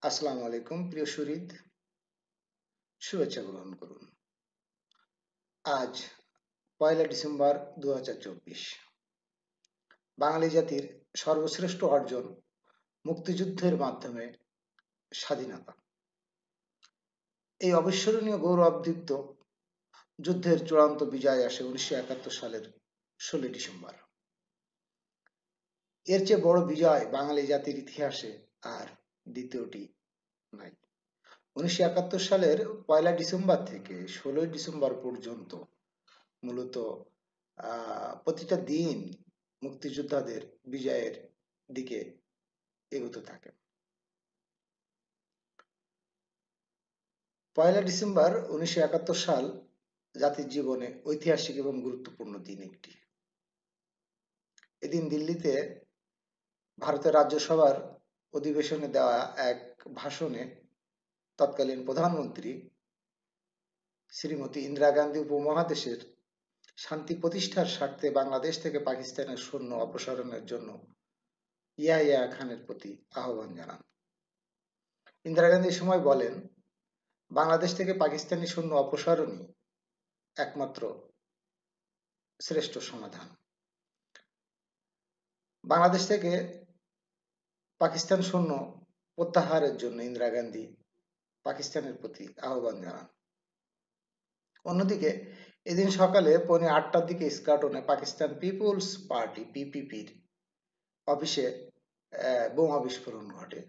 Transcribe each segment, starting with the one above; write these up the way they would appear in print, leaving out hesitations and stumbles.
আসসালামু আলাইকুম প্রিয় সুহৃদ, শুভেচ্ছা গ্রহণ করুন। আজ ১লা ডিসেম্বর ২০২৪। বাঙালি জাতির সর্বশ্রেষ্ঠ অর্জন মুক্তিযুদ্ধের মাধ্যমে স্বাধীনতা। এই অবিস্মরণীয় গৌরবদীপ্ত যুদ্ধের চূড়ান্ত বিজয় আসে ১৯৭১ সালের ১৬ ডিসেম্বর। এর চেয়ে বড় বিজয় বাঙালি জাতির ইতিহাসে আর দ্বিতীয়টি নাই। ১৯৭১ সালের ১লা ডিসেম্বর থেকে ১৬ই ডিসেম্বর পর্যন্ত মূলত প্রতিটা দিন মুক্তিযোদ্ধাদের বিজয়ের দিকে এগোতে থাকে। ১লা ডিসেম্বর ১৯৭১ সাল জাতির জীবনে ঐতিহাসিক এবং গুরুত্বপূর্ণ দিন একটি। এদিন দিল্লিতে ভারতের রাজ্যসভার অধিবেশনে দেওয়া এক ভাষণে তৎকালীন প্রধানমন্ত্রী শ্রীমতী ইন্দিরা গান্ধী উপমহাদেশের শান্তি প্রতিষ্ঠার স্বার্থে বাংলাদেশ থেকে পাকিস্তানের সৈন্য অপসারণের জন্য ইয়াহিয়া খানের প্রতি আহ্বান জানান। ইন্দিরা গান্ধী সময় বলেন, বাংলাদেশ থেকে পাকিস্তানি সৈন্য অপসারণই একমাত্র শ্রেষ্ঠ সমাধান। বাংলাদেশ থেকে পাকিস্তান সৈন্য প্রত্যাহারের জন্য ইন্দিরা গান্ধী পাকিস্তানের প্রতি আহ্বান জানান। অন্যদিকে এদিন সকালে 8:30টার দিকে স্কার্টনে পাকিস্তান পিপুলস পার্টি পিপিপির অফিসে বোমা বিস্ফোরণ ঘটে।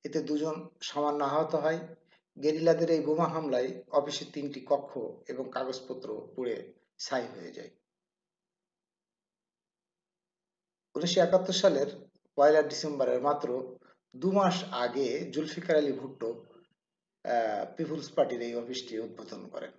এতে দুজন সামান্য আহত হয়। গেরিলাদের এই বোমা হামলায় অফিসের 3টি কক্ষ এবং কাগজপত্র পুড়ে ছাই হয়ে যায়। ১৯৭১ সালের ১লা ডিসেম্বরের মাত্র 2 মাস আগে জুলফিকার আলী ভুট্টো পিপুলস পার্টির এই অফিসটি উদ্বোধন করেন।